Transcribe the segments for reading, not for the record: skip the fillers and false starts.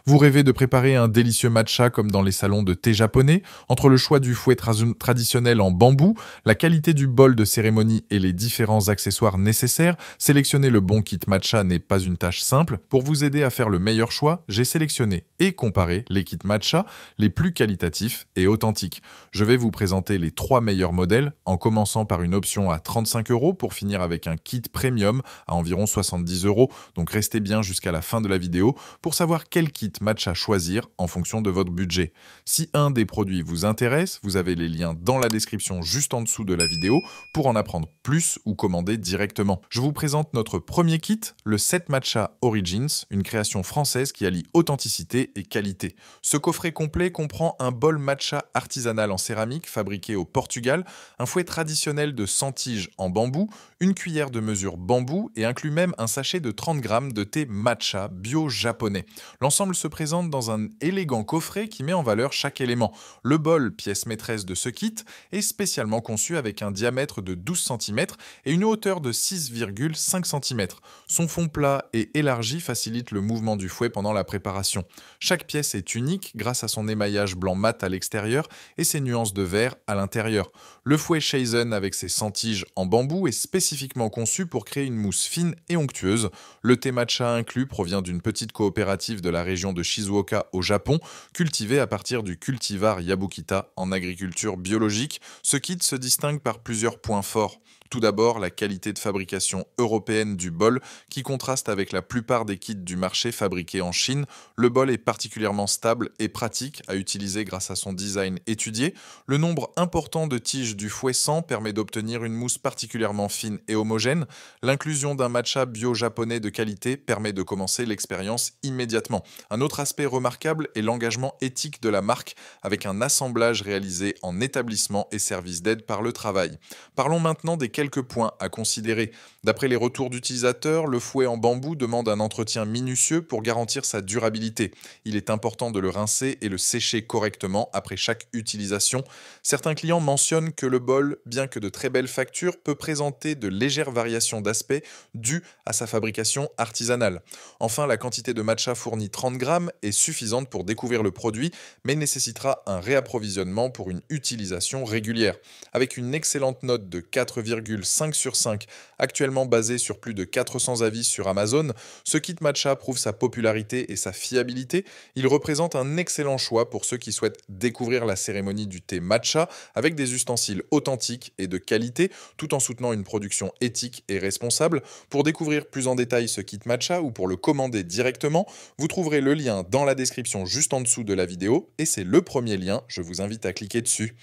Vous rêvez de préparer un délicieux matcha comme dans les salons de thé japonais? Entre le choix du fouet traditionnel en bambou, la qualité du bol de cérémonie et les différents accessoires nécessaires, sélectionner le bon kit matcha n'est pas une tâche simple. Pour vous aider à faire le meilleur choix, j'ai sélectionné et comparé les kits matcha les plus qualitatifs et authentiques. Je vais vous présenter les 3 meilleurs modèles, en commençant par une option à 35 € pour finir avec un kit premium à environ 70 €. Donc restez bien jusqu'à la fin de la vidéo pour savoir quel kit matcha choisir en fonction de votre budget. Si un des produits vous intéresse, vous avez les liens dans la description juste en dessous de la vidéo pour en apprendre plus ou commander directement. Je vous présente notre premier kit, le set Matcha Origins, une création française qui allie authenticité et qualité. Ce coffret complet comprend un bol matcha artisanal en céramique fabriqué au Portugal, un fouet traditionnel de 100 tiges en bambou, une cuillère de mesure bambou et inclut même un sachet de 30 grammes de thé matcha bio japonais. L'ensemble se présente dans un élégant coffret qui met en valeur chaque élément. Le bol, pièce maîtresse de ce kit, est spécialement conçu avec un diamètre de 12 cm et une hauteur de 6,5 cm. Son fond plat et élargi facilite le mouvement du fouet pendant la préparation. Chaque pièce est unique grâce à son émaillage blanc mat à l'extérieur et ses nuances de vert à l'intérieur. Le fouet Shaizen avec ses 100 tiges en bambou est spécifiquement conçu pour créer une mousse fine et onctueuse. Le thé matcha inclus provient d'une petite coopérative de la région de Shizuoka au Japon, cultivé à partir du cultivar Yabukita en agriculture biologique. Ce kit se distingue par plusieurs points forts. Tout d'abord, la qualité de fabrication européenne du bol, qui contraste avec la plupart des kits du marché fabriqués en Chine. Le bol est particulièrement stable et pratique à utiliser grâce à son design étudié. Le nombre important de tiges du fouet 100 permet d'obtenir une mousse particulièrement fine et homogène. L'inclusion d'un matcha bio-japonais de qualité permet de commencer l'expérience immédiatement. Un autre aspect remarquable est l'engagement éthique de la marque, avec un assemblage réalisé en établissement et service d'aide par le travail. Parlons maintenant des quelques points à considérer. D'après les retours d'utilisateurs, le fouet en bambou demande un entretien minutieux pour garantir sa durabilité. Il est important de le rincer et le sécher correctement après chaque utilisation. Certains clients mentionnent que le bol, bien que de très belle facture, peut présenter de légères variations d'aspect dues à sa fabrication artisanale. Enfin, la quantité de matcha fournie 30 grammes est suffisante pour découvrir le produit, mais nécessitera un réapprovisionnement pour une utilisation régulière. Avec une excellente note de 4,5 sur 5, actuellement basée sur plus de 400 avis sur Amazon, ce kit matcha prouve sa popularité et sa fiabilité. Il représente un excellent choix pour ceux qui souhaitent découvrir la cérémonie du thé matcha avec des ustensiles authentiques et de qualité, tout en soutenant une production éthique et responsable. Pour découvrir plus en détail ce kit matcha ou pour le commander directement, vous trouverez le lien dans la description juste en dessous de la vidéo et c'est le premier lien, je vous invite à cliquer dessus.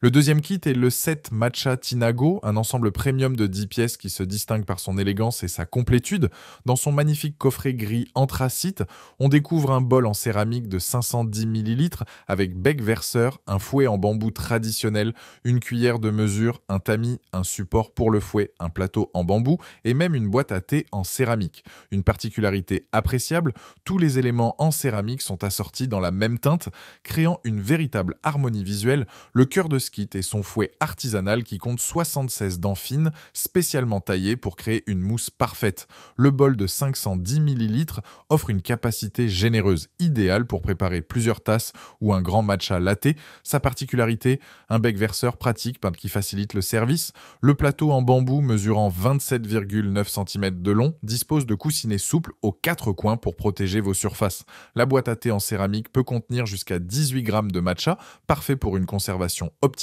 Le deuxième kit est le set Matcha Tinago, un ensemble premium de 10 pièces qui se distingue par son élégance et sa complétude. Dans son magnifique coffret gris anthracite, on découvre un bol en céramique de 510 ml avec bec verseur, un fouet en bambou traditionnel, une cuillère de mesure, un tamis, un support pour le fouet, un plateau en bambou et même une boîte à thé en céramique. Une particularité appréciable, tous les éléments en céramique sont assortis dans la même teinte, créant une véritable harmonie visuelle. Le cœur de kit et son fouet artisanal qui compte 76 dents fines spécialement taillées pour créer une mousse parfaite. Le bol de 510 ml offre une capacité généreuse, idéale pour préparer plusieurs tasses ou un grand matcha latte. Sa particularité, un bec verseur pratique qui facilite le service. Le plateau en bambou mesurant 27,9 cm de long dispose de coussinets souples aux 4 coins pour protéger vos surfaces. La boîte à thé en céramique peut contenir jusqu'à 18 grammes de matcha, parfait pour une conservation optimale.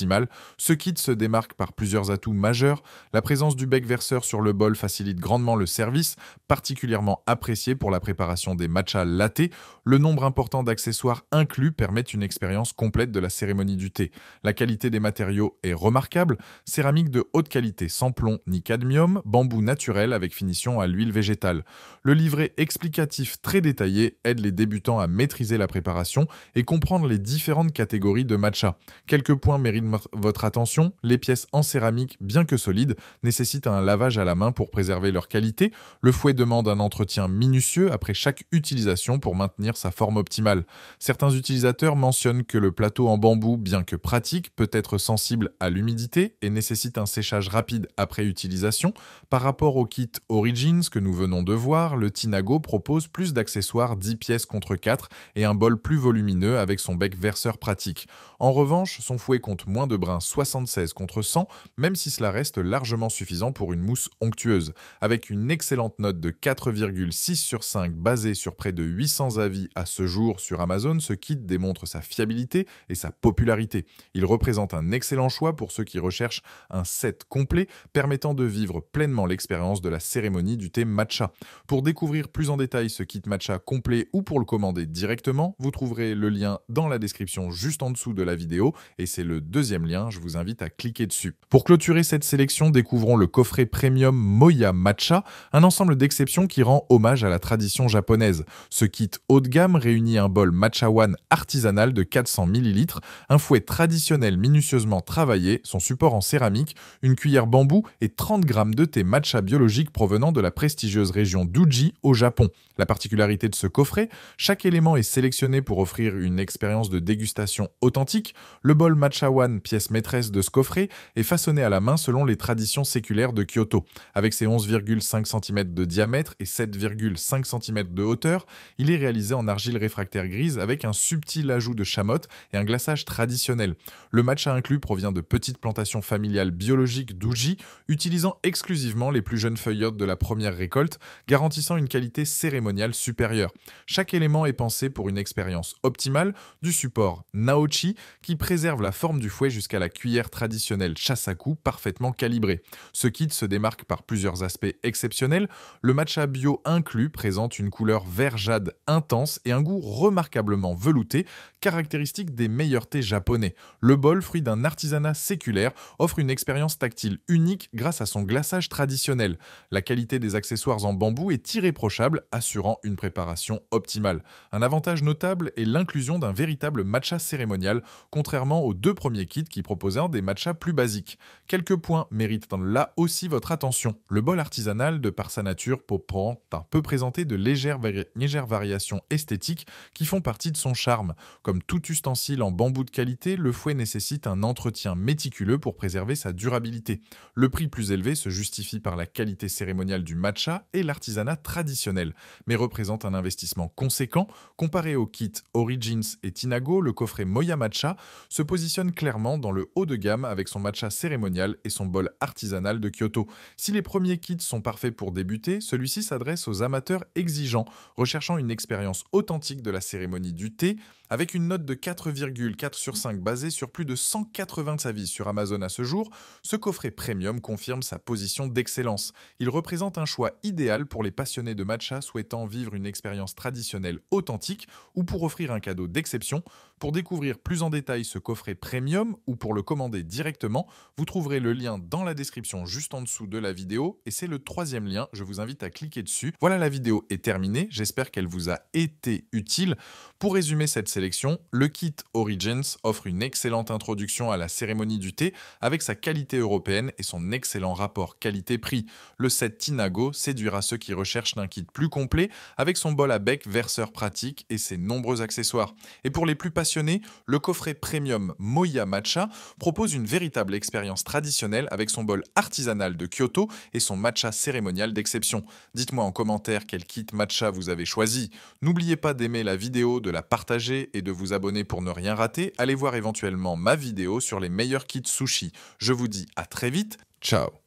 Ce kit se démarque par plusieurs atouts majeurs. La présence du bec verseur sur le bol facilite grandement le service, particulièrement apprécié pour la préparation des matchas latte. Le nombre important d'accessoires inclus permet une expérience complète de la cérémonie du thé. La qualité des matériaux est remarquable, céramique de haute qualité sans plomb ni cadmium, bambou naturel avec finition à l'huile végétale. Le livret explicatif très détaillé aide les débutants à maîtriser la préparation et comprendre les différentes catégories de matcha. Quelques points méritent votre attention, les pièces en céramique, bien que solides, nécessitent un lavage à la main pour préserver leur qualité. Le fouet demande un entretien minutieux après chaque utilisation pour maintenir sa forme optimale. Certains utilisateurs mentionnent que le plateau en bambou, bien que pratique, peut être sensible à l'humidité et nécessite un séchage rapide après utilisation. Par rapport au kit Origins que nous venons de voir, le Tinago propose plus d'accessoires 10 pièces contre 4 et un bol plus volumineux avec son bec verseur pratique. En revanche, son fouet compte moins de brins 76 contre 100, même si cela reste largement suffisant pour une mousse onctueuse. Avec une excellente note de 4,6 sur 5 basée sur près de 800 avis à ce jour sur Amazon, ce kit démontre sa fiabilité et sa popularité. Il représente un excellent choix pour ceux qui recherchent un set complet permettant de vivre pleinement l'expérience de la cérémonie du thé matcha. Pour découvrir plus en détail ce kit matcha complet ou pour le commander directement, vous trouverez le lien dans la description juste en dessous de la vidéo et c'est le deuxième lien, je vous invite à cliquer dessus. Pour clôturer cette sélection, découvrons le coffret premium Moya Matcha, un ensemble d'exceptions qui rend hommage à la tradition japonaise. Ce kit haut de gamme réunit un bol Matcha One artisanal de 400 ml, un fouet traditionnel minutieusement travaillé, son support en céramique, une cuillère bambou et 30 g de thé matcha biologique provenant de la prestigieuse région d'Uji au Japon. La particularité de ce coffret, chaque élément est sélectionné pour offrir une expérience de dégustation authentique. Le bol Matcha One, pièce maîtresse de ce coffret, est façonné à la main selon les traditions séculaires de Kyoto. Avec ses 11,5 cm de diamètre et 7,5 cm de hauteur, il est réalisé en argile réfractaire grise avec un subtil ajout de chamotte et un glaçage traditionnel. Le matcha inclus provient de petites plantations familiales biologiques d'Uji, utilisant exclusivement les plus jeunes feuillottes de la première récolte, garantissant une qualité cérémoniale supérieure. Chaque élément est pensé pour une expérience optimale, du support Naochi qui préserve la forme du fouet jusqu'à la cuillère traditionnelle Shasaku parfaitement calibrée. Ce kit se démarque par plusieurs aspects exceptionnels. Le matcha bio inclus présente une couleur vert jade intense et un goût remarquablement velouté, caractéristique des meilleurs thés japonais. Le bol, fruit d'un artisanat séculaire, offre une expérience tactile unique grâce à son glaçage traditionnel. La qualité des accessoires en bambou est irréprochable, assurant une préparation optimale. Un avantage notable est l'inclusion d'un véritable matcha cérémonial, contrairement aux deux premiers kits qui proposaient des matchas plus basiques. Quelques points méritent là aussi votre attention. Le bol artisanal, de par sa nature, peut présenter de légères variations esthétiques qui font partie de son charme. Comme tout ustensile en bambou de qualité, le fouet nécessite un entretien méticuleux pour préserver sa durabilité. Le prix plus élevé se justifie par la qualité cérémoniale du matcha et l'artisanat traditionnel, mais représente un investissement conséquent. Comparé au kit Origins et Tinago, le coffret Moya Matcha se positionne clairement dans le haut de gamme avec son matcha cérémonial et son bol artisanal de Kyoto. Si les premiers kits sont parfaits pour débuter, celui-ci s'adresse aux amateurs exigeants, recherchant une expérience authentique de la cérémonie du thé, avec une note de 4,4 sur 5 basée sur plus de 180 avis sur Amazon à ce jour. Ce coffret premium confirme sa position d'excellence. Il représente un choix idéal pour les passionnés de matcha souhaitant vivre une expérience traditionnelle authentique ou pour offrir un cadeau d'exception. Pour découvrir plus en détail ce coffret premium ou pour le commander directement, vous trouverez le lien dans la description juste en dessous de la vidéo et c'est le troisième lien, je vous invite à cliquer dessus. Voilà, la vidéo est terminée, j'espère qu'elle vous a été utile. Pour résumer cette sélection, le kit Origins offre une excellente introduction à la cérémonie du thé avec sa qualité européenne et son excellent rapport qualité-prix. Le set Tinago séduira ceux qui recherchent un kit plus complet avec son bol à bec verseur pratique et ses nombreux accessoires. Et pour les plus passionnés, le coffret premium Moya Matcha propose une véritable expérience traditionnelle avec son bol artisanal de Kyoto et son matcha cérémonial d'exception. Dites-moi en commentaire quel kit matcha vous avez choisi. N'oubliez pas d'aimer la vidéo, de la partager et de vous abonner pour ne rien rater. Allez voir éventuellement ma vidéo sur les meilleurs kits sushi. Je vous dis à très vite, ciao.